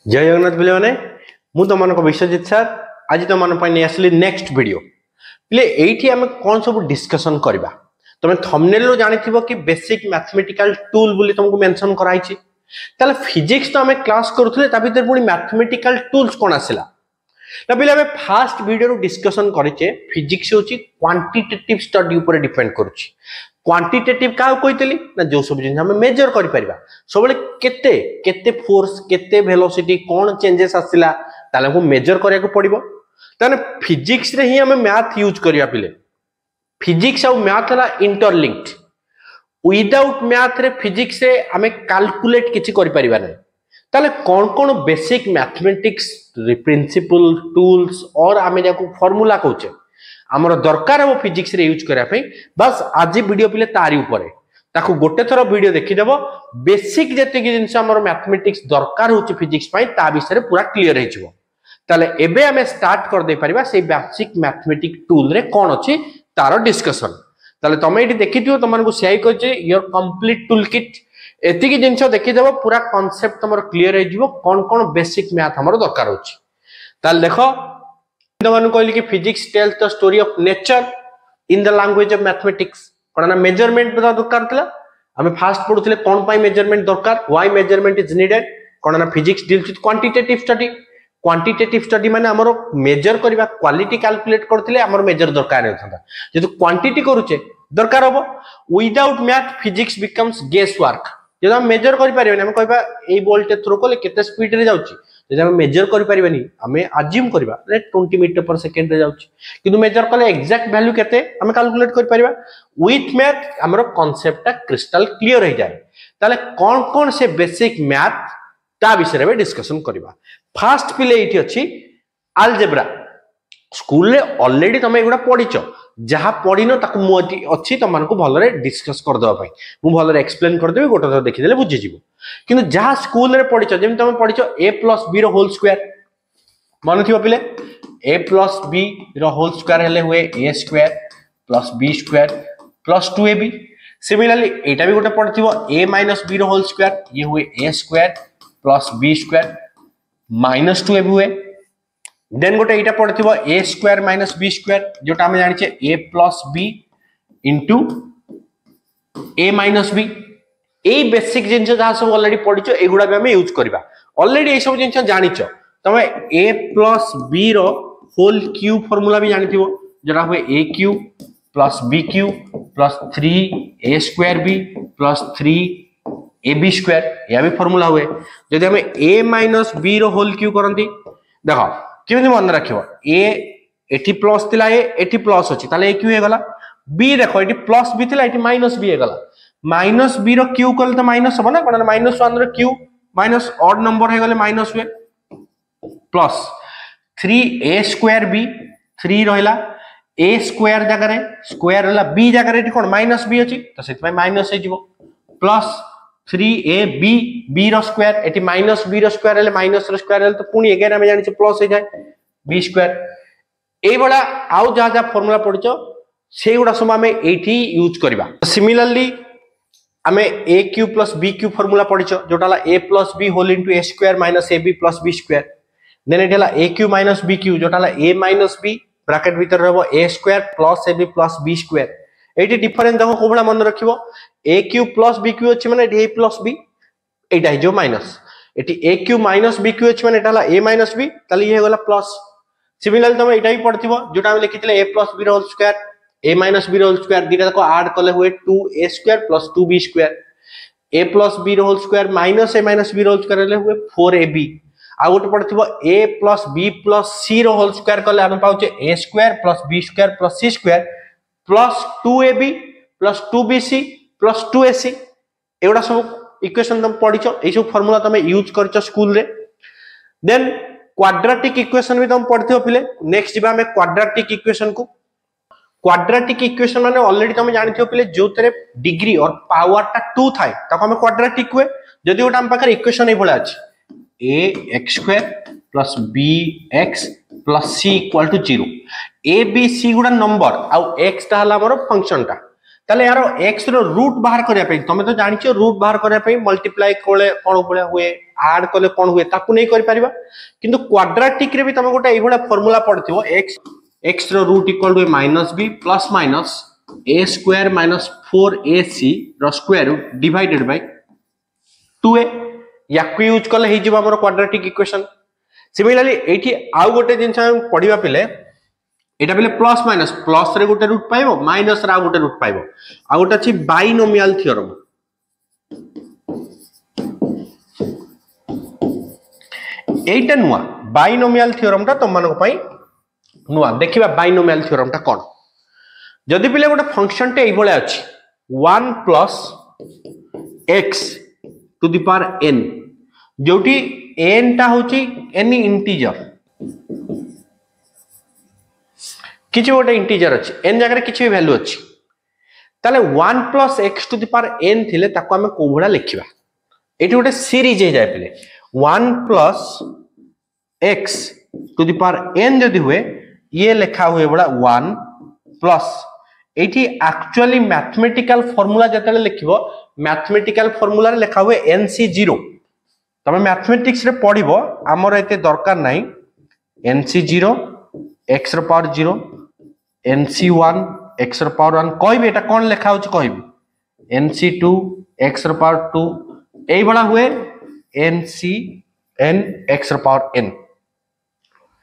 जय जगन्नाथ पिले माने मु तुम विश्वजित सर आज तुम नहीं आसली नेक्स्ट वीडियो पिले एठी आम कौन सब डिस्कशन करबा तुम थंबनेल रो जानि थिबो कि बेसिक मैथमेटिकल टूल बोली तुमको मेंशन कराई छि ताले फिजिक्स तो हमें क्लास करूथले ता भीतर पुनी मैथमेटिकल टूल्स कोन आसिला ना पिले हमें फास्ट वीडियो रो डिस्कशन करिचे फिजिक्स होची क्वांटिटेटिव स्टडी ऊपर डिपेंड करूची क्वांटिटेटिव का कहितली ना जो सब जिन हम मेजर करि परिबा सबले केते केते फोर्स केते वेलोसिटी कोन चेंजेस आसिला ताले को मेजर करिया को पड़िबो ताने फिजिक्स रे ही हम मैथ यूज करिया पिले फिजिक्स और मैथ ला इंटरलिंक्ड विदाउट मैथ रे फिजिक्स रे हमें कैलकुलेट किछि करि परिबा नै ताले कोन कोन बेसिक मैथमेटिक्स प्रिंसिपल टूल्स और आमे जाको फार्मूला कहूचे आमर दरकार हम फिजिक्स रे यूज करिया पई बस आज वीडियो पिले तारी ऊपर ताकू गोटे थरो वीडियो देखि देबो बेसिक जते कि जिंस हमर मैथमेटिक्स दरकार होची फिजिक्स पई ता विषय पूरा क्लियर हे जिवो ताले एबे हमें स्टार्ट कर दे परिबा से बेसिक मैथमेटिक टूल रे कोन अछि तारो डिस्कशन ताले तमे एठी देखिथियो तमन को सेही कहजे योर कंप्लीट टूल किट एति कि जिंस देखि देबो पूरा कांसेप्ट तमर क्लियर हे जिवो कोन कोन बेसिक मैथ हमर दरकार होची ताले देखो तमन कहली कि physics tells the story of nature in the language of mathematics कोन ना मेजरमेंट बता दरकार तला हमें फास्ट पढुतले कोन पाई मेजरमेंट दरकार व्हाई मेजरमेंट इज नीडेड कोन ना physics deals with quantitative study माने हमरो मेजर करबा क्वालिटी कैलकुलेट करथिले हमरो मेजर दरकार नथांदा जेतु क्वांटिटी करूचे दरकार होबो without math physics becomes guess work जब हम मेजर करि परिबे हम कहबा ए बोल्ट थ्रो कोले केते स्पीड रे जाउची जब हम मेजर करि परिबेनी हमें अज्यूम करबा 20 मीटर पर सेकंड रे जाउची किंतु मेजर कले एग्जैक्ट वैल्यू केते हम कैलकुलेट करि परिबा विथ मैथ हमरो कांसेप्ट क्रिस्टल क्लियर हो जाए ताले कोन कोन से बेसिक मैथ ता विषय रे डिस्कशन करबा फास्ट पिले एठी अछि अलजेब्रा स्कूल रे ऑलरेडी तमे एगुडा पढिचो जहा पढिनो ताकू मु अछि तमन को भलरे डिस्कस कर दवा पई मु भलरे एक्सप्लेन कर देबी गोटे देखि देले बुझि जिवो किंतु जहा स्कूल रे पढिचो जेम तमे पढिचो a + b रो होल स्क्वायर मन थिबो पिले a + b रो होल स्क्वायर हेले हुए a² + b² + 2ab सिमिलरली एटा भी गोटे पढथिबो a - b रो होल स्क्वायर ये हुए a² + b² - 2ab हुए देन गोटे एटा पढथिबो a² - b² जोटा हम जानि छे a + b * a - b A basic जिंस जहा सब ऑलरेडी पढिचो एगुडा भी हम यूज करबा ऑलरेडी ए सब जिंस जानिचो तमे a + b रो होल क्यूब फार्मूला भी जानिथिबो जोटा हुए aq + bq + 3a² + 3ab² या भी फार्मूला हुए जदि हम a - b रो होल क्यूब करंती देखो किमि मन रखिबो a एठी प्लस थिला a एठी प्लस अछि ताले a क्यू हे गला b देखो एठी प्लस b थिला एठी माइनस b हे गला माइनस b रो क्यू कल तो माइनस हो ना कोन -1 रो क्यू माइनस ऑड नंबर हे गले माइनस हुए प्लस 3a² b 3 रहला a² जगह रे स्क्वायर हला b जगह रे कोन -b अछि तो सेति में माइनस हे जिवो प्लस 3ab b रो स्क्वायर एटी -b रो स्क्वायर हले माइनस रो स्क्वायर हले तो पुनी अगेन हम जानि छ प्लस हे जाय b² ए बडा आउ जा जा फार्मूला पढिचो से गुडा सब हमें एठी यूज करबा सिमिलरली हमें aq + bq फार्मूला पढिचो जोटाला a + b whole into a² - ab + b² then एठला aq - bq जोटाला a - b ब्रैकेट भीतर रहबो a² + ab + b² एठी डिफरेंस देखो कोबला मन रखिबो aq + bq अछि माने a + b एटा हे जो माइनस एठी aq - bq अछि माने एटाला a - b ताली हे गला प्लस सिमिलरली तमे एटा ही पढथिबो जोटा हम लिखितले a + b रो होल स्क्वायर a - b रो होल स्क्वायर दिटा को ऐड करले हुए 2a² + 2b² a + b रो होल स्क्वायर - a - b रो होल स्क्वायर ले हुए 4ab आ गोटे पढथिबो a + b + c रो होल स्क्वायर करले हम पाउचे a² + b² + c² + 2ab + 2bc + 2ac एगुडा सब इक्वेशन तुम पढिचो ए सब फार्मूला तुम यूज करचो स्कूल रे देन क्वाड्रेटिक इक्वेशन भी तुम पढथिबो पिले नेक्स्ट जिबा में क्वाड्रेटिक इक्वेशन को क्वाड्रेटिक इक्वेशन माने ऑलरेडी तुम जानथियो पिले जो तरे डिग्री और पावर ता 2 थाए ताको हम क्वाड्रेटिक हुए जदि ओटा हम पाकर इक्वेशन ए भला अछि ax² + bx + c = 0 a b c गुडा नंबर आ x ता हला हमर फंक्शन ता ताले यार x रो रूट बाहर करया पे तमे तो जानिछो रूट बाहर करया पे मल्टीप्लाई कोले कोन भलिया हुए ऐड कोले कोन हुए ताकू नै करि परिबा किंतु क्वाड्रेटिक रे भी तमे गोटे एई भलिया फार्मूला पढथिबो x रो root equal to -b plus minus a square minus 4ac रो square root divided by 2a याकू यूज करले हे जिवो हमर क्वाड्रेटिक इक्वेशन सिमिलरली एठी आउ गोटे जिंस हम पढिबा पिले एटा बेले प्लस माइनस प्लस रे गोटे रूट पाइबो माइनस रा गोटे रूट पाइबो आ गोटे अछि बाइनोमियल थ्योरम एटा नुवा बाइनोमियल थ्योरम ता तुम मानको पई नुवा देखिबा बाइनोमियल थ्योरम ता कोन जदि पिले गोटे फंक्शन टे एई भले अछि 1 plus x to the power n जोटी n ता होची एनी इंटीजर किछि गोटे इंटीजर अछि n जगह किछि भी वैल्यू अछि ताले 1 plus x to the power n थिले ताको हमें को भडा लिखिबा एठी गोटे सीरीज हे जाय पिले 1 plus x to the power n जदि हुए ये लिखा हुए बडा 1 प्लस एठी एक्चुअली मैथमेटिकल फार्मूला जतले लिखिबो मैथमेटिकल फार्मूला रे लिखा हुए nc0 तमे मैथमेटिक्स रे पढिबो हमर एते दरकार नाही nc0 x रो पावर 0 nc1 x रो पावर 1 कहबी एटा कोन लिखा होची कहबी nc2 x रो पावर 2 एई बडा हुए ncn x रो पावर n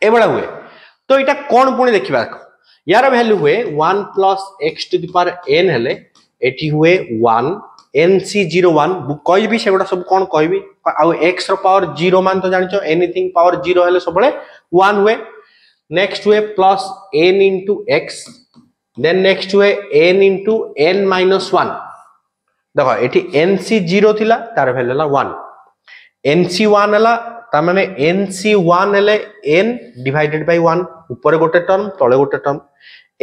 ए बडा हुए तो एटा कोन पुणी देखिबा यार वैल्यू हुए 1 plus x to the power n हेले एठी हुए 1 nc01 कहबी सेबडा सब कोन कहबी आ x रो पावर 0 मान तो जानिचो एनीथिंग पावर 0 हेले सबले 1 हुए नेक्स्ट हुए plus n into x then next हुए n into n minus 1 देखो एठी nc0 थिला तार वैल्यू ला 1 nc1 हला ता माने nc1 हेले n डिवाइडेड बाय 1 ऊपर गोटे टर्म तळे गोटे टर्म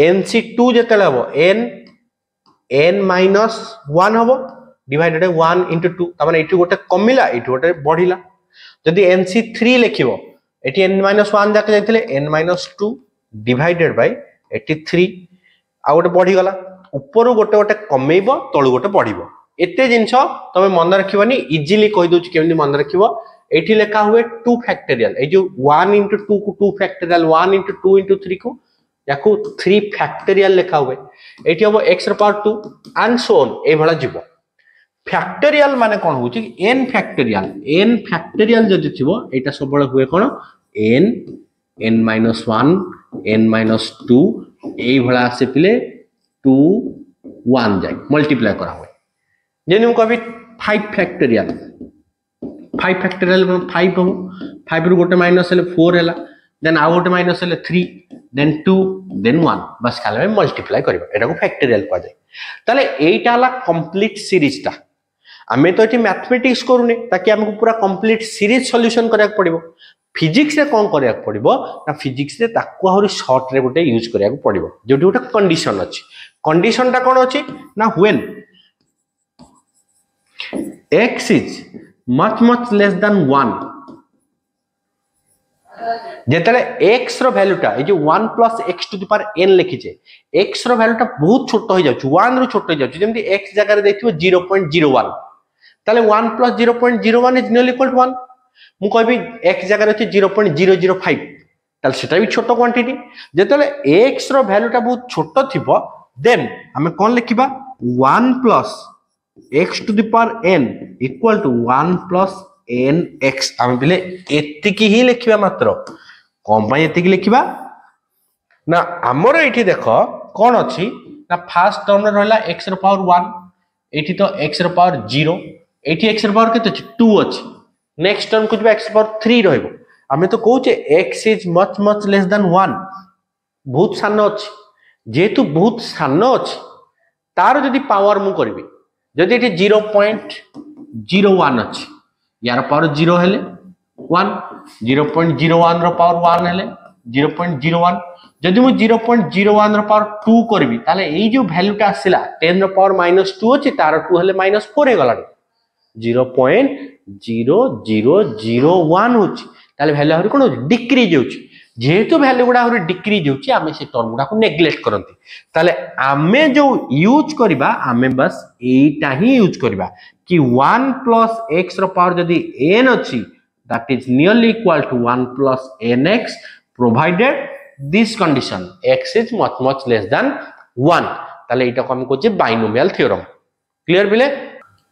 nc2 जेतेले हबो n minus 1 हबो डिवाइडेड बाय 1 into 2 ता माने एठी गोटे कमिला एठी गोटे बढ़िला जदी nc3 लिखिबो एटी n minus 1 जाके जाइथिले n minus 2 डिवाइडेड बाय 83 आ गोटे बढ़ी गला ऊपर गोटे गोटे कमेइबो तळु गोटे बढ़िबो एते जिंस तमे मन रखिबनी इजीली कहि दोछि केमनि मन रखिबो एठी लेखा हुए 2 फैक्टोरियल ए जो 1 into 2 को 2 फैक्टोरियल 1 into 2 into 3 को याकू 3 फैक्टोरियल लेखा हुए एठी हबो x रो पावर 2 एंड सो ऑन ए भला जिवो फैक्टोरियल माने कोन होची n फैक्टोरियल जदि थिबो एटा सबले हुए कोन n minus 1 n minus 2 एई भला से पिले 2 1 जाय मल्टीप्लाई करा हुए जेनु कभी 5 फैक्टोरियल 5 हो 5 रु गोटे माइनस हेले 4 हैला देन आ गोटे माइनस हेले 3 देन 2 देन 1 बस खाली में मल्टीप्लाई करबा एटा को फैक्टोरियल कह जाय ताले एटा हला कंप्लीट सीरीज ता आमे तो एठी मैथमेटिक्स करूने ताकि हमको पूरा कंप्लीट सीरीज सॉल्यूशन करिया पड़िबो फिजिक्स रे कोन करिया पड़िबो ना फिजिक्स रे ताकू आहुरी शॉर्ट रे गोटे यूज करिया पड़िबो जोटी गोटे कंडीशन अछि कंडीशन ता कोन अछि ना when x is much less than 1 जेतले x रो वैल्यू ता ए जो 1 plus x to the power n लिखि जे x रो वैल्यू ता बहुत छोट हो जाउछ 1 रो छोट हो जाउछ जेमति x जगह रे देखिबो 0.01 ताले 1 plus 0.01 is nearly equal to 1 मु कहबी x जगह रे 0.005 ताले सेटा भी छोट क्वांटिटी जेतले x रो वैल्यू ता बहुत छोट थिबो देन हमें कोन लिखिबा 1 plus x to the power n equal to 1 plus nx हम बिले एतिकी ही लिखिबा मात्र कोन पय एतिकी लिखिबा ना हमर एठी देखो कोन अछि ना फर्स्ट टर्म रे रहला x रो पावर 1 एठी तो x रो पावर 0 एठी x रो पावर केते अछि 2 अछि नेक्स्ट टर्म कुछ x रो पावर 3 रहइबो हमें तो कहूचे x is much less than 1 बहुत सानो अछि जेतु बहुत सानो अछि तार जदी पावर मु करबी जदी एठी 0.01 अछि यार पावर 0 हेले 1 0.01 रो पावर 1 हेले 0.01 जदी मु 0.01 रो पावर 2 करबी ताले एई जो वैल्यू ता आसिला 10 रो पावर -2 अछि तार 2 हेले -4 हे गला 0.0001 होछि ताले वैल्यू हरि कोन डिक्रीज होछि जेहेतु वैल्यू गुड़ा डिक्रीज होची आमे से टर्म गुड़ा को नेग्लेक्ट करंती ताले आमे जो यूज करबा आमे बस एटा ही यूज करबा कि 1 प्लस x रो पावर जदी n अछि that is nearly equal to 1 plus nx provided this condition x is much less than 1 ताले एटा को हम को जे बाइनोमियल थ्योरम क्लियर बिले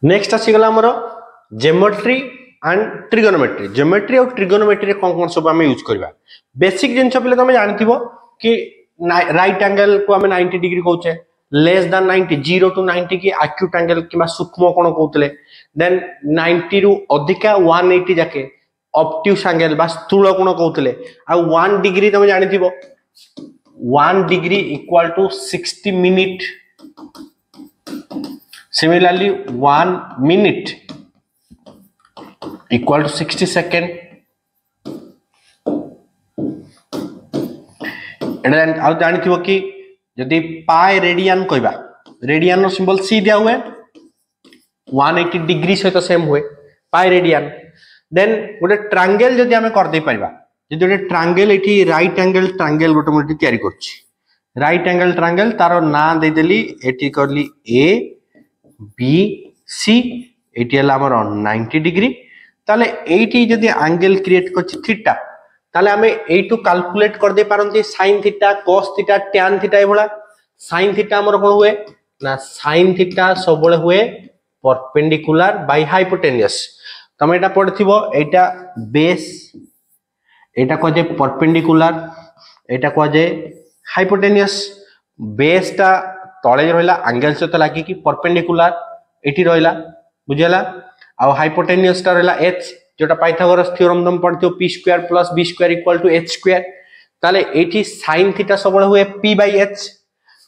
नेक्स्ट आसी गला हमरो ज्योमेट्री एंड ट्रिगोनोमेट्री ज्योमेट्री और ट्रिगोनोमेट्री कोन सब हम यूज करबा बेसिक जिंस पले तुम जानथिबो कि राइट एंगल को हम 90 डिग्री कहउचे लेस देन 90 0 टू 90 की एक्यूट एंगल किबा सूक्ष्म कोण कहउतले देन 90 रु अधिका 180 जाके ऑब्ट्यूस एंगल बा स्थूल कोण कहउतले आ 1 डिग्री तुम जानथिबो 1 degree equal to 60 minute similarly 1 minute equal to 60 second एडा जानथिबो कि यदि पाई रेडियन कहबा रेडियन रो सिंबल सी दिया हुए 180 डिग्री सहित सेम हुए पाई रेडियन देन गोटे ट्रायंगल जदि हमें कर दे परबा जदि गोटे ट्रायंगल एठी राइट एंगल ट्रायंगल गोटे मोटी तयारी करछि राइट एंगल ट्रायंगल तारो ना दे देली एठी करली ए बी सी एठी हला हमर 90 डिग्री ताले एठी जदि एंगल क्रिएट करछि थीटा ताले हमें एटू कैलकुलेट कर दे पारंती sin theta cos theta tan theta Ebola sin theta हमर कोन हुए ना sin थीटा सबले हुए परपेंडिकुलर बाय हाइपोटेन्यूस तमे एटा पढथिबो एटा बेस एटा को जे परपेंडिकुलर एटा को जे हाइपोटेन्यूस बेस ता तळे रहला एंगल से तो लागी कि परपेंडिकुलर एठी रहला बुझियला आ हाइपोटेन्यूस ता रहला h जोटा पाइथागोरस थ्योरम तुम पढ़थियो p square plus b square equal to h square ताले एठी sin थीटा सबले हुए p by h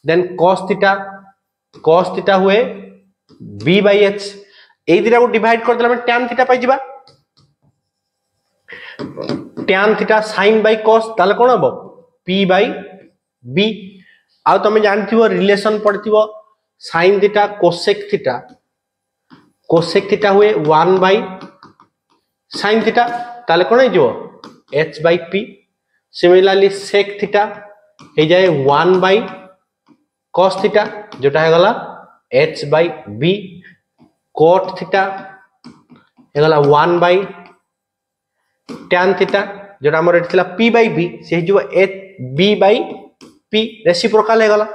then cos theta हुए b बाय h ए दिरा को डिवाइड कर देला हम tan थीटा पाइ जिबा tan theta sin by cos ताले कोन हबो p बाय b आ तुम जानथिबो रिलेशन पढ़थिबो sin थीटा cosec थीटा हुए 1 बाय sin थीटा ताले कोन हिजो h by p similarly sec theta हे जाय 1 by cos थीटा जोटा हे गला h by b cot theta हे गला 1 by tan थीटा जोटा हमर एथिला p by b से हिजो h b by p reciprocal हे गला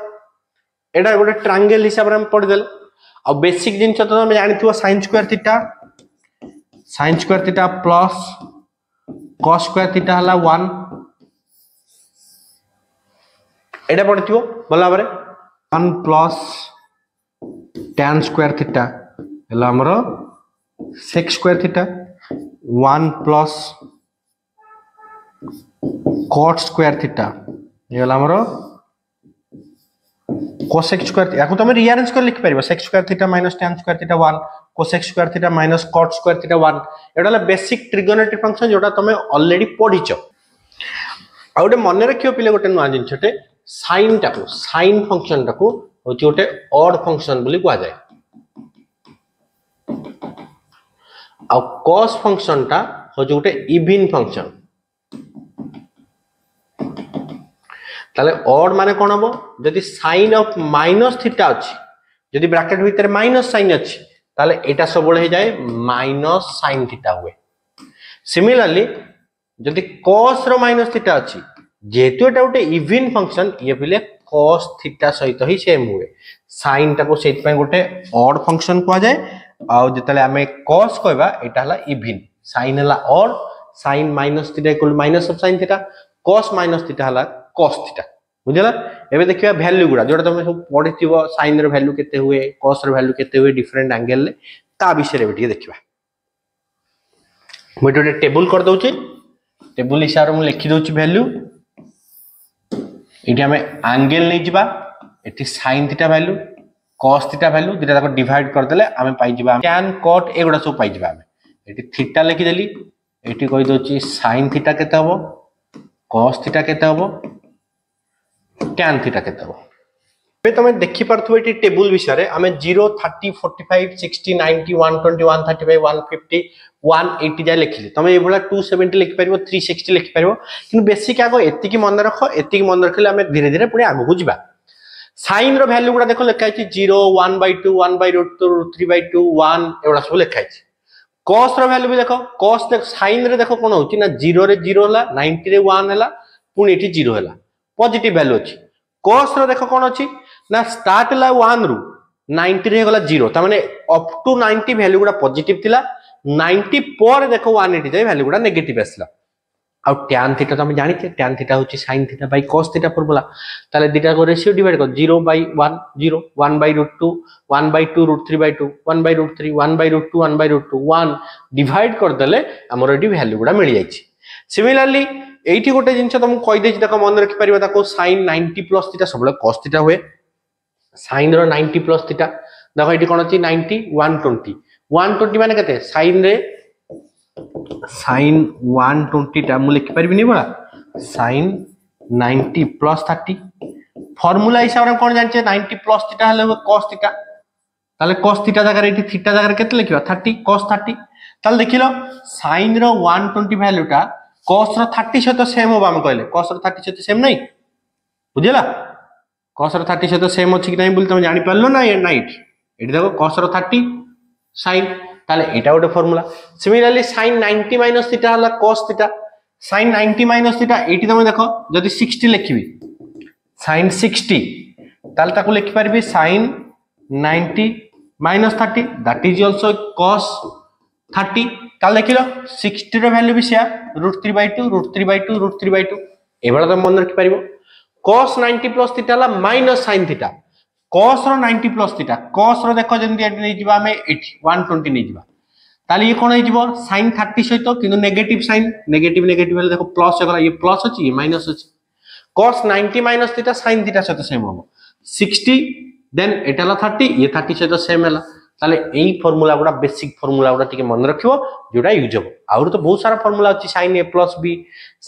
एडा गोटे ट्रायंगल हिसाब रे हम पढ़ देल आ बेसिक जिंस तो हम जानिथिबो sin square theta plus cos square theta हला 1 एडा पढ़थिबो भला बारे 1 प्लस tan स्क्वायर थीटा हला हमरो sec square theta 1 plus cot square theta ये हला हमरो cosec स्क्वायर याको तुम रीअरेंज कर लिख परिबो sec square theta minus tan square theta 1 cosec square theta minus cot square theta 1 एडाला बेसिक ट्रिगोनोमेट्री फंक्शन जोटा तुम ऑलरेडी पढिचो आ गोटे मन रखियो पिले गोटे नुआ जिनछटे sin फंक्शन टाको होची गोटे ऑड फंक्शन बोली कुआ जाय आ cos फंक्शन टा होची गोटे इवन फंक्शन ताले ऑड माने कोन हबो जदि sin ऑफ माइनस थीटा अछि जदि ब्रैकेट भीतर माइनस sin अछि ताले एटा सबले हे जाय माइनस sin थीटा हुए सिमिलरली जदि cos रो माइनस थीटा अछि जेतु एटा गोटे इवन फंक्शन ये बिले cos थीटा सहित ही सेम हुए sin टाको सेत पय गोटे ऑड फंक्शन को जाय आ जतले हमें cos कहबा एटा हला इवन sin हला odd sin minus theta equal minus of sin theta cos minus theta हला cos थीटा बुझला एबे देखिबा वैल्यू गुडा जोटा तुम सब पढिथिबो sin रो वैल्यू केते हुए cos रो वैल्यू केते हुए डिफरेंट एंगल ले ता विषय रे बिटिए देखिबा मैं टोटे टेबल कर दोची टेबल हिसाब रे लिखि दोची वैल्यू एटी हमें एंगल नै जिबा एटी sin theta value cos theta value दिटा ताको डिवाइड कर देले हमें पाइ जिबा tan cot एगुडा सब पाइ जिबा हमें एटी थीटा लिखि देली एटी कहि दोची sin थीटा केते हबो cos थीटा केते हबो tan थीटा केते हबो तुम देखी पार्थो ये टेबुल विषय आम 0 30 45 60 90 120 135 150 180 जाए लिखिली तुम ये 270 लिखिपर 360 लिखिपर कि बेसिक आग एति मन रख एति मन रखिले आम धीरे धीरे पुणी आगू जा साइन रैल्यू गुड़ा देख लिखाई 0 1/2 1/√2 3/2 1 एगुड़ा सब लिखाई कॉस रैल्यू भी देख कॉस देख साइन रे देख कौन होची ना 0 रे 0 होला 90 रे 1 होला पुणी एठी 0 होला पॉजिटिव वैल्यू अछि कॉस रो देख कौन अछि ना स्टार्ट ला 1 रु 90 रे गला 0 ता माने अप टू 90 वैल्यू गुड़ा पॉजिटिव थिला 90 पर देखो 180 जाय वैल्यू गुड़ा नेगेटिव आसला आ tan थीटा तो हम जानि छे tan थीटा होची sin theta by cos theta formula ताले दीटा को रेशियो डिवाइड कर 0/1 0 1/√2 1/2√3/2 1/√3 1/√2 1/√2 1 डिवाइड कर देले हमर एडी वैल्यू गुड़ा मिल जाई छी सिमिलरली एठी गोटे जिंस तुम कहि देछि देखो मन रखि परिबा ताको sin 90 प्लस थीटा सबले cos थीटा हुए sin रो 90 प्लस थीटा देखो एठी कोन अछि 90 120 120 माने कते sin रे sin 120 टा मु लिखि परबिनी बळा sin 90 प्लस 30 फार्मूला हिसाब रे कोन जानचे 90 प्लस थीटा हले cos थीटा ताले cos थीटा जगह रे थीटा जगह रे केते लिखिबा 30 cos 30 ताले देखिलो sin रो 120 वैल्यू टा cos रो 30 सहित सेम होबा हम कहले cos रो 30 सहित सेम नहीं बुझिला cos रो 30 सहित सेम अछि कि नहीं बोल तुम जानि परलो ना ये नाइट एठी देखो cos रो 30 sin ताले एटा गोटे formula similarly sin 90 minus theta हला cos theta sin 90 minus theta eighty तुम देखो जदी 60 लिखिबी sin 60 ताले ताको लिखि परबी sin 90 minus 30 that is also cos 30 ताले देखिलो 60 रो वैल्यू भी सेया √3/2 √3/2 √3/2 एबळा तुम मन रखि परिबो cos 90 प्लस थीटा हला माइनस sin थीटा cos रो 90 प्लस थीटा cos रो देखो जंदी एटी नै जिबा हमें 120 नै जिबा ताले ये कोन हो sin 30 सहित किंतु नेगेटिव साइन नेगेटिव नेगेटिव देखो प्लस हो गला ये प्लस अछि ये माइनस अछि cos 90 minus theta sin theta सहित सेम हो 60 देन एटाला 30 ये 30 सहित सेम हला ताले एई फार्मूला गुडा बेसिक फार्मूला गुडा टिके मन रखिबो जोडा यूज हो आउर तो बहुत सारा फार्मूला अछि sin a + b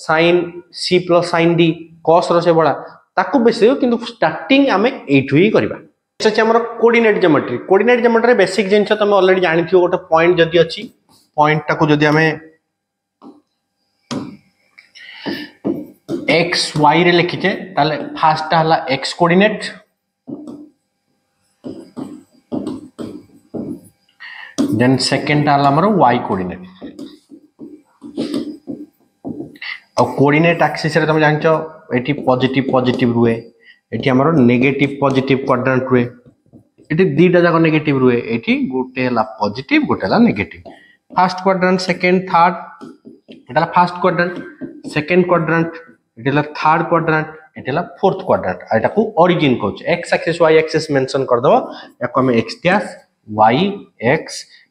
sin c + sin d cos रो से बडा ताकू बेसी किंतु स्टार्टिंग हमें एठु ही करबा अछि हमर कोऑर्डिनेट ज्योमेट्री बेसिक जिंस तुम ऑलरेडी जानि थियो गोटे पॉइंट जदी अछि पॉइंट टाको जदी हमें x y रे लिखिते ताले फर्स्ट हला x कोऑर्डिनेट देन सेकंड हला हमर y कोऑर्डिनेट और कोऑर्डिनेट एक्सिस रे तुम जानचो एठी पॉजिटिव पॉजिटिव रुए एठी हमर नेगेटिव पॉजिटिव क्वाड्रेंट रुए एठी दीटा जाको नेगेटिव रुए एठी गोटे हला पॉजिटिव गोटे हला negative first quadrant second third एटाला फर्स्ट क्वाड्रेंट सेकंड क्वाड्रेंट एटाला थर्ड क्वाड्रेंट एटाला फोर्थ क्वाड्रेंट एटा को ओरिजिन कोच x axis y axis mention कर दबो याको हम x डैश y x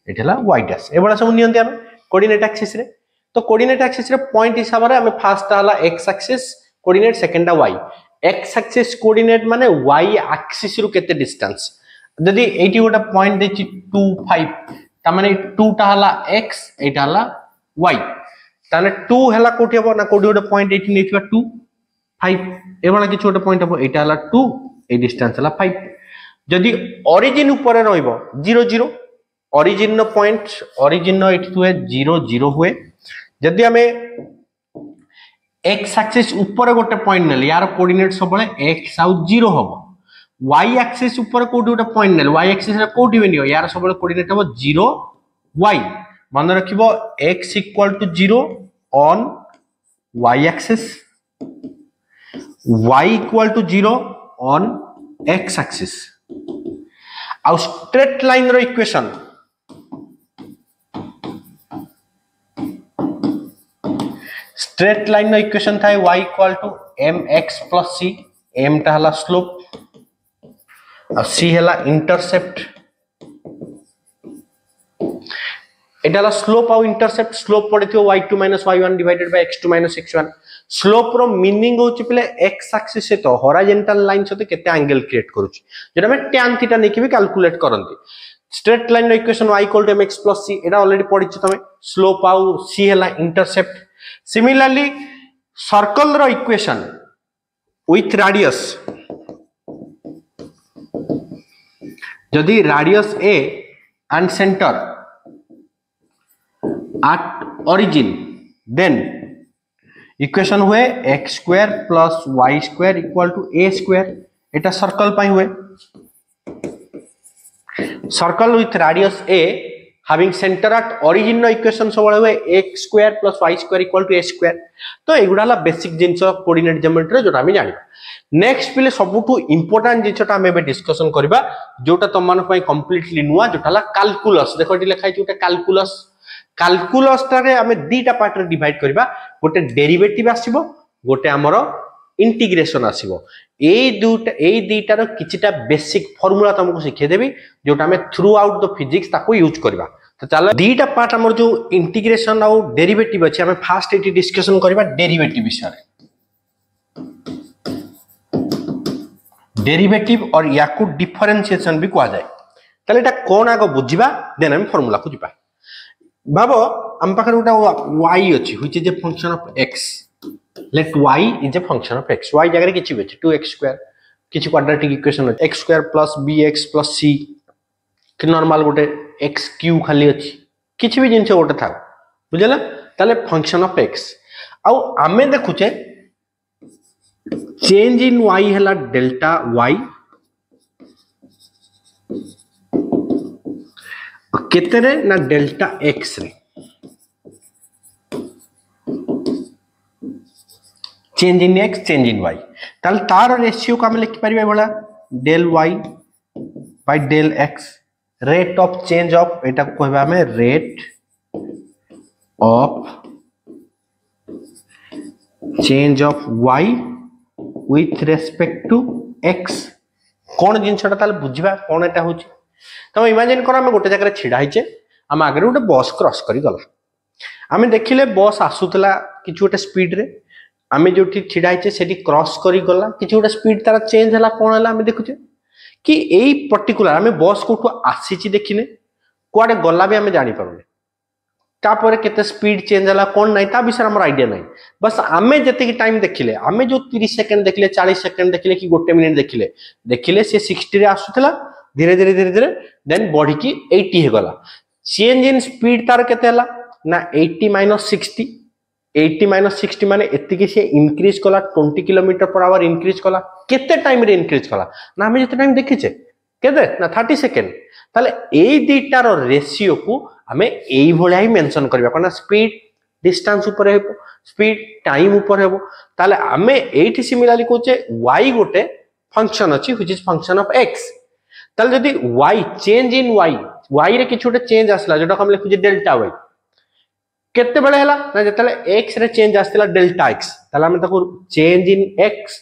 एटाला y डैश ए बडा सब नियंती हम कोऑर्डिनेट एक्सिस रे तो कोऑर्डिनेट एक्सिस रे पॉइंट हिसाब रे हम फर्स्ट हला x axis coordinate second y x axis coordinate माने y एक्सिस रु केते डिस्टेंस जदी एटी गोटा पॉइंट देछि 2 5 ता माने 2 टा हला x एटा हला y ताने 2 हला कोठी हबो ना कोठी गोटा पॉइंट एटी नेथिबा 2 5 एबला कि छोटा पॉइंट हबो एटा हला 2 ए डिस्टेंस हला 5 जदी ओरिजिन ऊपर रहइबो 0 0 ओरिजिन नो पॉइंट ओरिजिन नो एटी हुए 0 0 हुए जदी हमें x एक्सिस ऊपर गोटे पॉइंट नेल यार कोऑर्डिनेट सबले x आउ 0 हबो y एक्सिस ऊपर कोठी गोटे पॉइंट नेल y एक्सिस रे कोठी बनियो यार सबले कोऑर्डिनेट हबो 0 y मन रखिबो x = 0 on y axis y = 0 on x axis आ स्ट्रेट लाइन रो इक्वेशन स्ट्रेट लाइन नो इक्वेशन था y = mx + c m टा हला स्लोप और c हला इंटरसेप्ट एटाला स्लोप और इंटरसेप्ट स्लोप पड़िथियो y2 - y1 divided by x2 - x1 slope रो मीनिंग होची पले x एक्सिस से तो हॉरिजॉन्टल लाइन से केते एंगल क्रिएट करूची जेटा में tan थीटा नेकी भी कैलकुलेट करंती स्ट्रेट लाइन रो इक्वेशन y = mx + c एटा ऑलरेडी पढिछ तमे स्लोप और c हला इंटरसेप्ट सिमिलरली सर्कल रो इक्वेशन विथ रेडियस जदि radius a and center at origin, then equation हुए x square plus y square equal to a square. एटा सर्कल पाई हुए circle with radius a having center at origin नो equation सब हुए x square plus y square equal to a square. तो एगुडा basic जिंस coordinate geometry जोटा हम जानिबा. नेक्स्ट पिले सबुठु इंपोर्टेंट जिंसटा हम एबे डिस्कशन करबा जोटा तुम मानक पई कंप्लीटली नुवा जोटाला कैलकुलस. देखो एटी लिखा है कैलकुलस. कैलकुलस टारे आमे दीटा पार्ट रे डिवाइड करबा. गोटे डेरिवेटिव आसीबो, गोटे हमरो इंटीग्रेशन आसीबो. एई दीटा रो किछिटा बेसिक फार्मूला तुमको सिखे देबी जोटा हमें थ्रू आउट द फिजिक्स ताको यूज करबा. तो चलो दीटा पार्ट हमर जो इंटीग्रेशन और डेरिवेटिव अछि हमें फास्ट एटी डिस्कशन करबा डेरिवेटिव विषय. डेरिवेटिव और याकू डिफरेंशिएशन भी कहा जाए. ताले एटा कोन आगो बुझिबा देन हम फार्मूला को जिबा. भाबो हम पाखर गोटा y अछि which is a function of x. Let y is a function of x. y जगह किछि अछि 2x स्क्वायर किछि क्वाड्रेटिक इक्वेशन अछि x square plus bx plus c कि नॉर्मल गोटे x क्यू खाली अछि किछि भी जिंस गोटे था बुझला. ताले फंक्शन ऑफ x आ आमे देखुचे चेंज इन y हला डेल्टा y केतरे ना डेल्टा x रे change in x change in y. ताल तार रेशियो का हम लिख परिबे बोला del y by del x. Rate of change of एटा को कहबा हमें rate of change of y with respect to x. कोन जिंसटा ताल बुझिबा कोन एटा होची. तो इमेजिन करो हम गोटे जगह छिड़ा हिचे हम आगे गोटे बस क्रॉस करी गला. आम देखिले बस आसुतला किछु गोटे स्पीड रे आम जो छिड़ा हिचे सेठी क्रॉस करी गला किछु गोटे स्पीड तार चेंज हला कोन हला हम देखुचे कि एई पर्टिकुलर आम बस कोठो आसीची देखिने कुआडे गला भी आम जानि पारुने. तापर केते स्पीड चेंज हला कोन नै ता विषय हमर आईडिया नै. बस आमे जते टाइम देखिले आमे जो 30 सेकंड देखिले 40 सेकंड देखिले कि गोटे मिनिट देखिले से 60 रे आसुतला धीरे धीरे धीरे धीरे देन बढ़ी की 80 हे गला. चेंज इन स्पीड तार केते हला ना 80 माइनस 60. 80 माइनस 60 माने एति कि से इंक्रीज कला 20 किलोमीटर पर आवर इंक्रीज कला. केते टाइम रे इंक्रीज कला ना हम जते टाइम देखिचे केते ना 30 सेकंड. ताले एई दीटा रो रेशियो को हमें एई भलिया ही मेंशन करबा कोना स्पीड डिस्टेंस ऊपर हेबो स्पीड टाइम ऊपर हेबो. ताले हमें एठी सिमिलरली कोचे y गोटे फंक्शन अछि which is function of x. ताले जदी y चेंज इन y रे किछु गोटे चेंज आसला जोटा हम लिखु जे डेल्टा y केते बेले हला ना जतले x रे चेंज आस्तिला डेल्टा x. ताले हम ताको change in x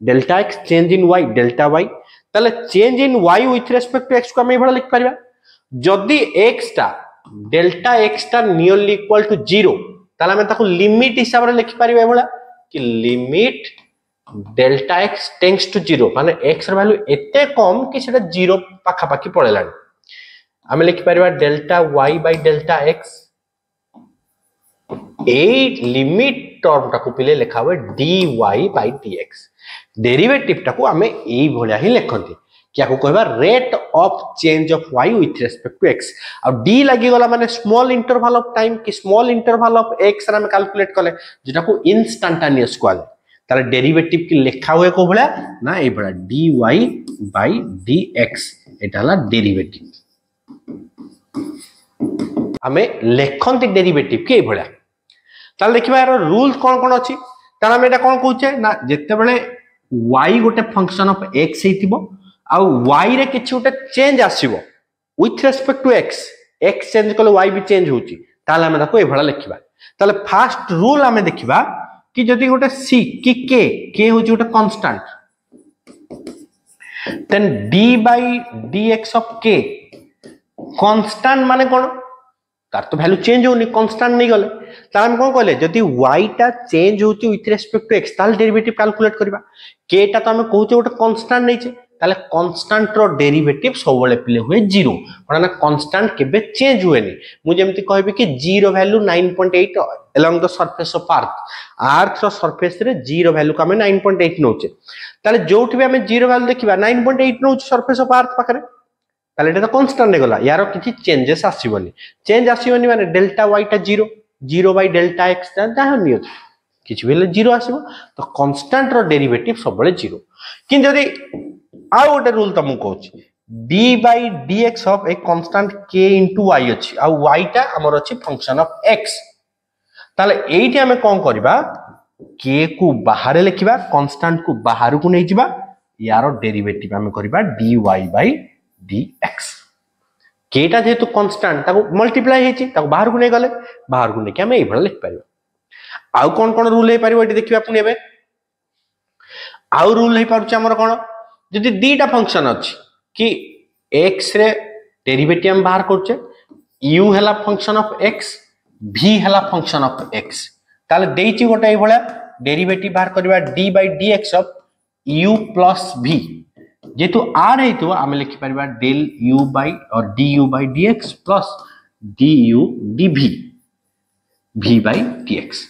delta x change in y delta y. ताले change in y with respect to x को हम ए भला लिख परिबा. जदी x टा डेल्टा x टा नियरली इक्वल टू 0 ताले हम ताको लिमिट हिसाब रे लिख परिबा ए भला कि limit delta x tends to 0 माने x र वैल्यू एते कम कि सेटा 0 पाखा पाखी पळेलानी. हम लिख परिबा delta y by delta x. ए लिमिट टर्म टाको पिले लिखा हुए dy बाय dx. डेरिवेटिव टाको हमें एई भलिया ही लिखंती क्या को कहबा rate of change of y with respect to x. आ d लागि गला माने स्मॉल इंटरवल ऑफ टाइम कि स्मॉल इंटरवल ऑफ x रा हम कैलकुलेट करले जेटा को इंस्टेंटेनियस कहले. तार डेरिवेटिव की लिखा हुए को भला ना ए बड़ा dy बाय dx एटाला डेरिवेटिव. हमें लेखंती डेरिवेटिव के भला. ताल देखिबा यार रूल कोन कोन अछि. तार हम एटा कोन कहूचे ना जत्ते बेले y गोटे फंक्शन ऑफ x हेतिबो आ y रे किछु गोटे चेंज आसीबो with respect to x change कले y भी चेंज होची ताले हम ताको ए भला लिखिबा. ताले फर्स्ट रूल हमें देखिबा कि जदि गोटे c कि k होची गोटे constant then d by dx of k constant माने कोन तार तो वैल्यू चेंज होनी कांस्टेंट नहीं गले. तार हम कोन कहले जदि y टा चेंज होची विथ रिस्पेक्ट टू x ताल डेरिवेटिव कैलकुलेट करबा. k टा तो हम कहूचे गोटे कांस्टेंट नैचे ताले कांस्टेंट रो डेरिवेटिव सबले पिले हुए 0 माने कांस्टेंट केबे चेंज हुएनी. मु जेमति कहबी कि 0 value 9.8 along the surface of earth रो सरफेस रे 0 वैल्यू का हमें 9.8 नोचे. ताले जोठी भी हमें 0 वैल्यू देखिबा 9.8 नोच सरफेस ऑफ अर्थ पाखरे ताले एटा तो कांस्टेंट गला यार किछि चेंजेस आसीबनी चेंज आसीबनी माने डेल्टा y टा 0 0 बाय डेल्टा x ता नियो किछि बेले 0 आसीबो तो कांस्टेंट रो डेरिवेटिव सब बेले 0 किन जदी आ गोटे रूल तुमको कहूची d by dx of a constant k into y अछि आ y टा हमर अछि फंक्शन ऑफ x ताले एठी हमें कोन करबा k को बाहर लिखिबा कांस्टेंट को बाहर को नै जिबा यार डेरिवेटिव हमें करबा dy by dx k टा जेतु कांस्टेंट ताको मल्टीप्लाई हेछि ताको बाहर को नै गले बाहर को नै कि हमें एभला लिख परिबा आउ कोन रूल हे परिबो एठी देखिबा पुनी एबे आउ रूल हे पारुछ हमर कोन जदि दीटा फंक्शन अछि कि x रे डेरिवेटिव हम बाहर करछे u हला फंक्शन ऑफ x v हला फंक्शन ऑफ x ताले देइची गोटे ए भला डेरिवेटिव बाहर करबा d by dx of u plus v जेतु r हेतु हम लिखि परबा del u by और du by dx plus du dv v by dx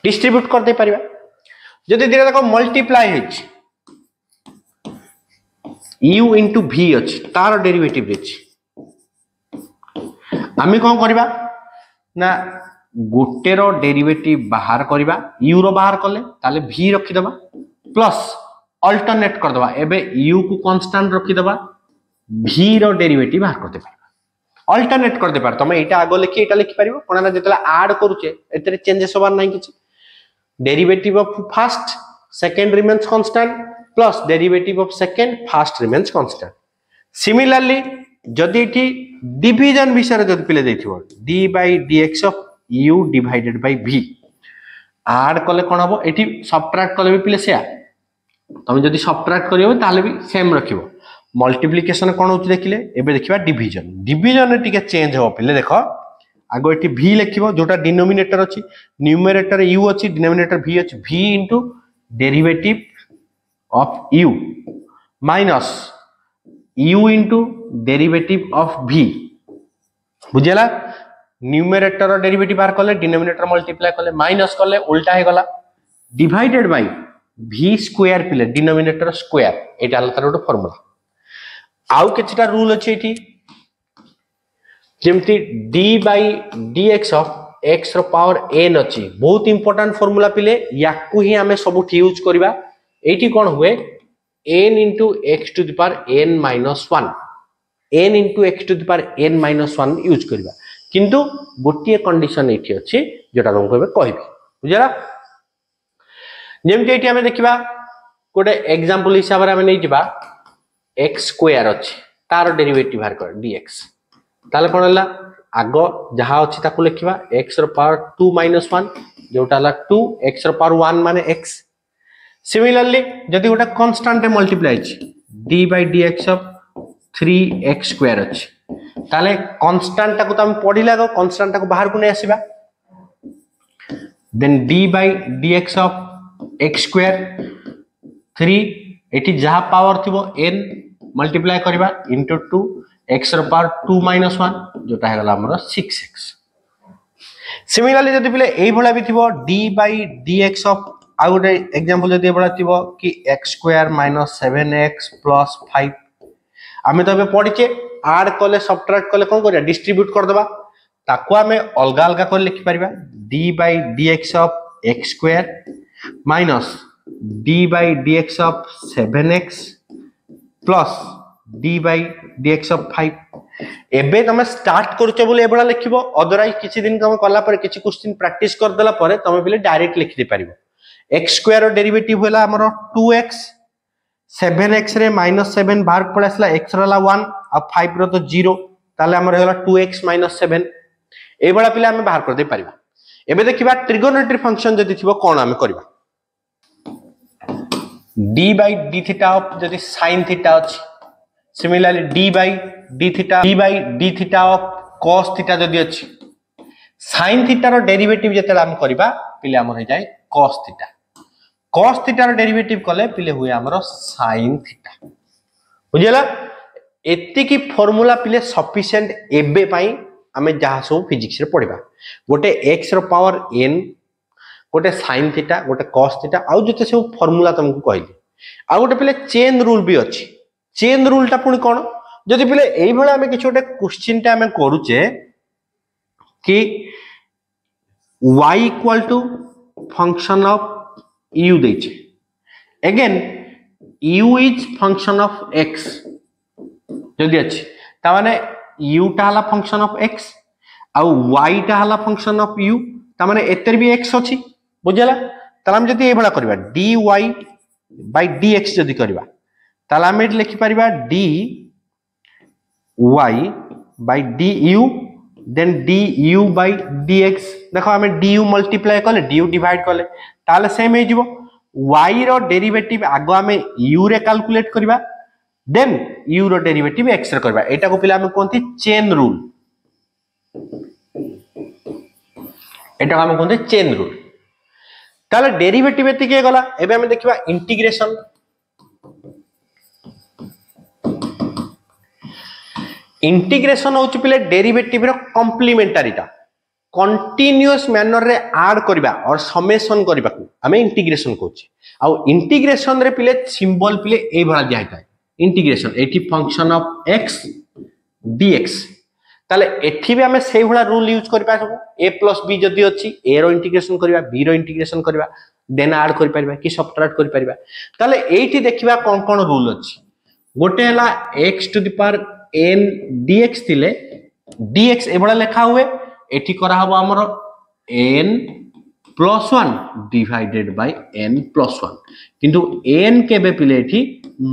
distribute कर दे परबा जदि दिरा तक मल्टीप्लाई हेछि u into v अछि तार डेरिवेटिव अछि आमी कोन करबा ना गोटे रो डेरिवेटिव बाहर करबा u रो बाहर करले ताले v रखि दबा प्लस अल्टरनेट कर दबा एबे u को कांस्टेंट रखि दबा v रो डेरिवेटिव बाहर करते परबा अल्टरनेट कर दे पार तमे एटा आगो लिखि एटा लिखि परिबो कोना ना जेतला ऐड करूचे एतरे चेंजेस होबार नै किछि derivative of first second remains constant plus derivative of second first remains constant similarly जदि एठी डिवीजन विषय जदि पिले दैथिबो d by dx of u divided by v add कले कोन हबो एठी सबट्रैक्ट कले भी पिले सेया तमे जदि सबट्रैक्ट करियो ताले भी सेम रखिबो मल्टीप्लिकेशन कोन होची देखिले एबे देखिबा डिवीजन डिवीजन रे टिके चेंज हो पिले देखो आगो एठी v लिखिबो जोटा डिनोमिनेटर अछि न्यूमरेटर u अछि डिनोमिनेटर v अछि v into derivative of u minus u into derivative of v बुझेला न्यूमरेटर और डेरिवेटिव बाहर करले डिनोमिनेटर मल्टीप्लाई करले माइनस करले उल्टा हे गला डिवाइडेड बाय v स्क्वायर पिले डिनोमिनेटर स्क्वायर एटा हला तार फार्मूला आउ किछटा रूल अछि एठी जेमति d by dx of x रो पावर n अछि बहुत इंपोर्टेंट फार्मूला पिले याकू ही हमें सबुठ यूज करबा एठी कोन हुए n into x to the power n minus 1 n into x to the power n minus 1 use करबा किंतु गोटिए कंडीशन एठी अछि जेटा हम कहबे कहबी बुझला जेमति एठी हमें देखिबा कोटे एग्जांपल हिसाब रे हमें नै जिबा x स्क्वायर अछि तार डेरिवेटिव बाहर कर dx ताले कोन हला आगो जहा अछि ताकू लिखिबा x रो पावर 2 minus 1 जोटा हला 2 x रो पावर 1 माने x सिमिलरली जदि गोटा कांस्टेंट रे मल्टीप्लाई अछि d by dx of 3x square अछि ताले कांस्टेंट ताकू तम पढिला गो कांस्टेंट ताकू बाहर को नै आसीबा then d by dx of x square 3 एठी जहा पावर थिबो n मल्टीप्लाई करबा into 2 x रो पावर 2 minus 1 जोटा हे गला हमरो 6x सिमिलरली जदि पिले एई भला भी थिबो d by dx of आ गोटे एग्जांपल जदि बडा थिबो कि x square minus 7x plus 5 आमे तो बे पढिचे ऐड कले सबट्रैक्ट कले कोन करिया डिस्ट्रीब्यूट कर दबा ताको आमे अलगा अलगा कर लिखि परिबा d by dx of x square minus d by dx of 7x plus d by dx of 5 एबे तमे स्टार्ट करछो बोले एबडा लिखिबो अदरवाइज किछि दिन काम करला पर किछि क्वेश्चन प्रैक्टिस कर देला पर तमे बिले डायरेक्ट लिखि दे परिबो x स्क्वायर डेरिवेटिव होला हमरो 2x 7x रे -7 बाहर पड़ासला x रला 1 आ 5 रो तो 0 ताले हमर होला 2x - 7 ए बडा पिले हम बाहर कर दे परिबा एबे देखिबा ट्रिगोनोमेट्री फंक्शन जदि थिबो कोन हम करबा d by d theta of जदि sin थीटा अछि similarly d by d theta of cos theta जदि अछि sin थीटा रो डेरिवेटिव जते हम करबा पिले हमर हे जाय cos थीटा रो डेरिवेटिव कले पिले हुए हमरो sin थीटा बुझिला एत्ती की फार्मूला पिले सफिशिएंट एबे पई हमें जहा सब फिजिक्स रे पढिबा गोटे x रो पावर n गोटे sin थीटा गोटे cos थीटा आ जते सब फार्मूला तुमको कहली आ गोटे पिले चेन रूल भी अछि चेन रूल टा पुनी कोन जदि पिले एई भले आमे किछ गोटे क्वेश्चन टा आमे करूचे कि y equal to function of u देचे again u is function of x जदि अछि ता माने u टा हला फंक्शन ऑफ x आ y टा हला फंक्शन ऑफ u ता माने एतर भी x अछि बुझला ताला हम जदि एई भला करबा dy by dx जदि करबा ताला हम लिखि परिबा dy by du then du by dx देखो हमें du मल्टीप्लाई कले du डिवाइड कले ताले सेम हे जिवो y रो डेरिवेटिव आगो हमें u रे कैलकुलेट करबा देन u रो डेरिवेटिव x रे करबा एटा को पिला हमें कोनती चेन रूल एटा हमें कोनती चेन रूल ताले डेरिवेटिव एति के गला एबे हमें देखिबा इंटीग्रेशन इंटीग्रेशन होची पिले डेरिवेटिव रो कॉम्प्लीमेंटरीटा कंटीन्यूअस मैनर रे ऐड करबा और समेशन करबा को हमें इंटीग्रेशन कहूची आ इंटीग्रेशन रे पिले सिंबल पिले ए भला दिया है integration eighty function of x dx ताले एठी भी हमें सेही भला रूल यूज करबा सब a plus b जदी अछि a रो इंटीग्रेशन करबा b रो इंटीग्रेशन करबा देन ऐड कर परबा कि सबट्रैक्ट कर परबा ताले एठी देखिबा कोन कोन रूल अछि गोटे हला x to the power n dx थिले dx ए भला लिखा हुए एठी करा हबो हमरो n plus 1 divided by n plus 1 किंतु n केबे पिले एठी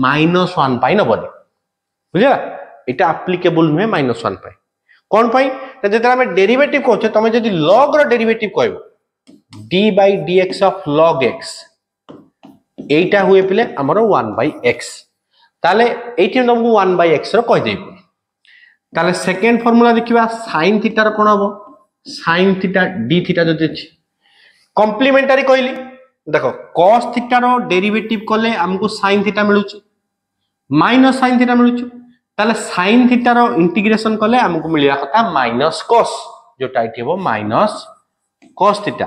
-1 पाई न बने बुझला एटा एप्लीकेबल नुहे -1 पाई कोन पाई त जेतरा हम डेरिवेटिव कहछे तमे जदी log रो डेरिवेटिव कहबो d by dx of log x एटा हुए पिले हमरो 1 by x ताले एठी हमहु 1 by x रो कह देबो ताले सेकंड फार्मूला देखिबा sin थीटा रो कोन हबो sin थीटा d थीटा जदी अछि कॉम्प्लीमेंटरी कहली देखो cos थीटा रो डेरिवेटिव कले हमको sin थीटा मिलुची माइनस sin थीटा मिलुची ताले sin थीटा रो इंटीग्रेशन कले हमको मिलिया कथा माइनस cos जोटा इठी हबो माइनस cos थीटा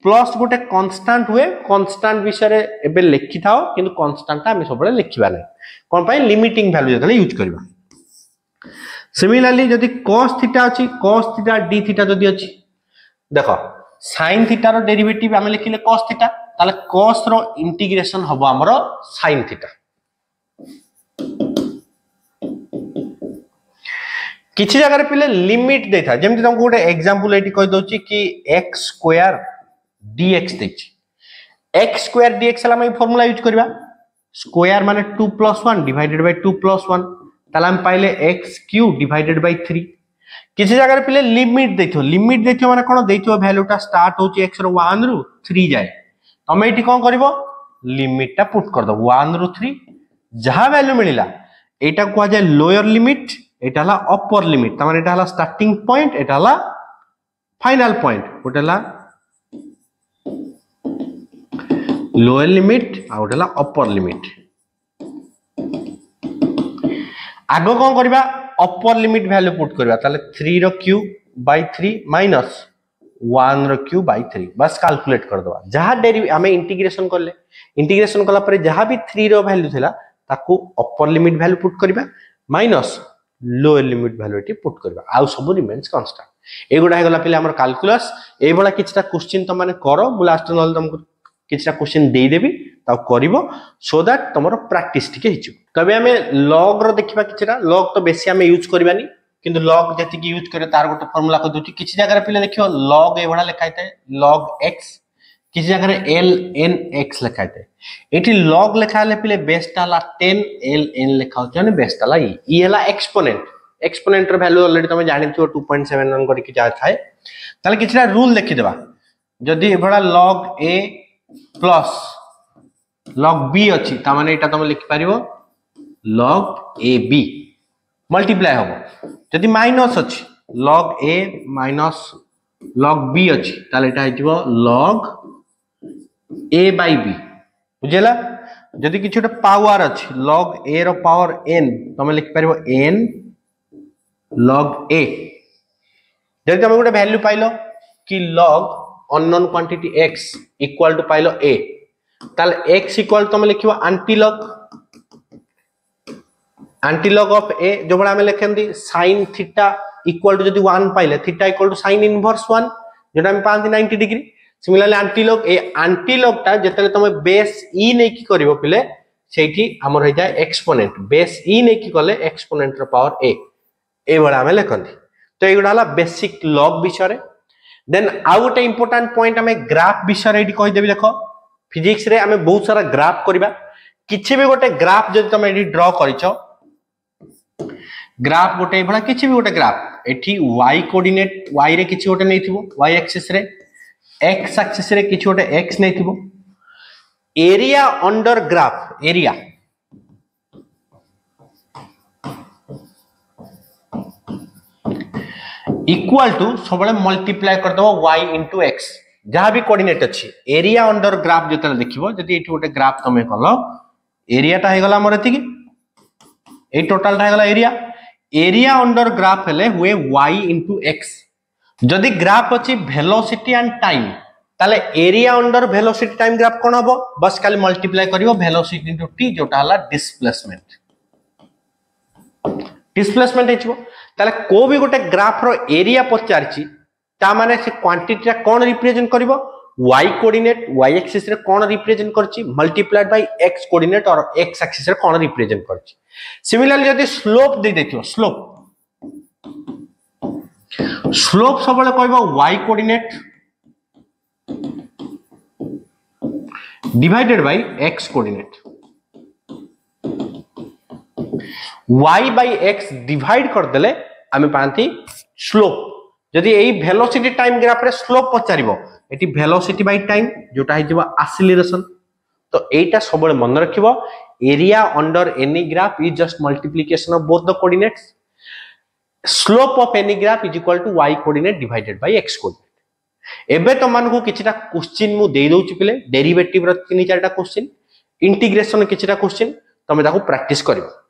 प्लस गोटे कांस्टेंट हुए कांस्टेंट विषय रे एबे लिखि थाओ किंतु कांस्टेंट ता हम सबले लिखिबा नै कोन पई लिमिटिंग वैल्यू जतले यूज करबा सिमिलरली जदी cos थीटा अछि cos थीटा d थीटा जदी अछि देखो sin थीटा रो डेरिवेटिव हम लिखिले cos थीटा ताले cos रो इंटीग्रेशन हबो हमरो sin थीटा किछि जगह रे पिले लिमिट देथा जेमति तुमको गोटे एग्जांपल एटी कहि दोछि कि x स्क्वायर dx देछि x स्क्वायर dx ला हम फार्मूला यूज करबा स्क्वायर माने 2 + 1 डिवाइडेड बाय 2 + 1 ताला हम पाइले x³ डिवाइडेड बाय 3 किछि जगह रे पिले लिमिट देथियो माने कोन देथियो वैल्यूटा स्टार्ट होची x रो 1 रु 3 जाय तमे एठी कोन करबो लिमिट टा पुट कर दो 1 रु 3 जहा वैल्यू मिलिला एटा को जाय लोअर लिमिट एटा ला अपर लिमिट तमाने एटा ला स्टार्टिंग पॉइंट एटा ला फाइनल पॉइंट ओटा ला लोअर लिमिट आ ओटा ला अपर लिमिट आगो कोन करबा अपर लिमिट वैल्यू पुट करबा ताले 3 रो क्यूब बाय 3 माइनस 1 रो क्यूब बाय 3 बस कैलकुलेट कर दवा जहा डेरिवेटिव हमें इंटीग्रेशन करले इंटीग्रेशन कला परे जहा भी 3 रो वैल्यू थिला ताकू अपर लिमिट वैल्यू पुट करबा minus lower limit value T put करबा आ सब रिमेन्स कांस्टेंट एगुडा हे गला पिले हमर कैलकुलस ए बडा किछटा क्वेश्चन त माने करो मु लास्ट नल तुमको किछटा क्वेश्चन देई देबी ता करिवो सो दैट तमरो प्रैक्टिस टिके हिचो तबे हमें लॉग रो देखिबा किछटा लॉग तो बेसी हमें यूज करबानी किंतु लॉग जति की यूज करे तार गोटे फार्मूला को दोची किछि जगह रे पिले देखियो लॉग ए बडा लिखाइते log x किछि जगह रे ln x लिखाइते एठी log लिखाले पिले बेसटा ला 10 ln लिखा होछ ने बेसटा ला ई हला एक्सपोनेंट रो वैल्यू ऑलरेडी तमे जानि थियो 2.71 करी कि जा थाए ताले किछटा रूल लिखि देबा जदी ए बडा log a plus log b अछि ता माने एटा तमे लिखि पारिबो log ab मल्टीप्लाई होबो जदी माइनस अछि log a minus log b अछि ताले एटा हिथिबो log a by b बुझेला जदी किछटा पावर अछि log a रो पावर n तमे लिखि पारिबो n log a जदी तमे गोटे वैल्यू पाइलो कि log unknown quantity x equal to पाइलो a ताले x इक्वल तमे लिखिबो anti log antilog of a जो बड़ा हमें लिखंदी sin थीटा इक्वल टू जदी 1 पाइले थीटा इक्वल टू sin इनवर्स 1 जेटा हम पांती 90 डिग्री सिमिलरली एंटीलॉग ता जेतले तुम बेस e नै की करिवो पिले सेठी हमर हो जाय एक्सपोनेंट बेस e नै की कले एक्सपोनेंट रो पावर a ए बड़ा हमें लिखंदी तो एगुडा हला बेसिक लॉग विषय रे देन आउ गोटे इंपोर्टेंट पॉइंट हमें ग्राफ विषय रे कहि देबी देखो फिजिक्स रे हमें बहुत सारा ग्राफ करबा किछि भी गोटे ग्राफ जदी तुम एडी ड्रा करिछो ग्राफ गोटे भला किछि भी गोटे ग्राफ एठी y कोऑर्डिनेट y रे किछि गोटे नैथिबो y एक्सिस रे x एक्सिस रे किछि गोटे x नैथिबो area under graph area equal to सबले मल्टीप्लाई कर दबो y into x जहां भी कोऑर्डिनेट अछि एरिया अंडर ग्राफ जतले देखिबो जदी एठी गोटे ग्राफ तमे कलो एरिया ता हे गला हमर एति की ए टोटल ता हे गला एरिया अंडर ग्राफ हेले हुए y into x जदी ग्राफ अछि वेलोसिटी एंड टाइम ताले area under velocity time graph कोन हबो बस खाली मल्टीप्लाई करिवो वेलोसिटी इनटू t जोटा हला डिस्प्लेसमेंट हेचबो ताले को भी गोटे ग्राफ रो एरिया पचारची ता माने से क्वांटिटी कोन रिप्रेजेंट करिवो y कोऑर्डिनेट y एक्सिस रे कोन रिप्रेजेंट करची मल्टीप्लाइड बाय x कोऑर्डिनेट और x एक्सिस रे कोन रिप्रेजेंट करची सिमिलरली यदि स्लोप दे देथियो स्लोप सबले कहबो y coordinate divided by x coordinate y by x divide कर देले हमें पांती स्लोप जदी एई वेलोसिटी टाइम ग्राफ रे स्लोप पचारिबो एटी वेलोसिटी बाय टाइम जोटा हि जबा एक्सीलरेशन तो एटा सबले मन रखिबो area under any graph is just multiplication of both the coordinates slope of any graph is equal to y coordinate divided by x coordinate एबे तो मान को किछटा क्वेश्चन मु दे दोछि पिले डेरिवेटिव रो 3-4टा क्वेश्चन इंटीग्रेशन किछटा क्वेश्चन तमे ताको प्रैक्टिस करिवो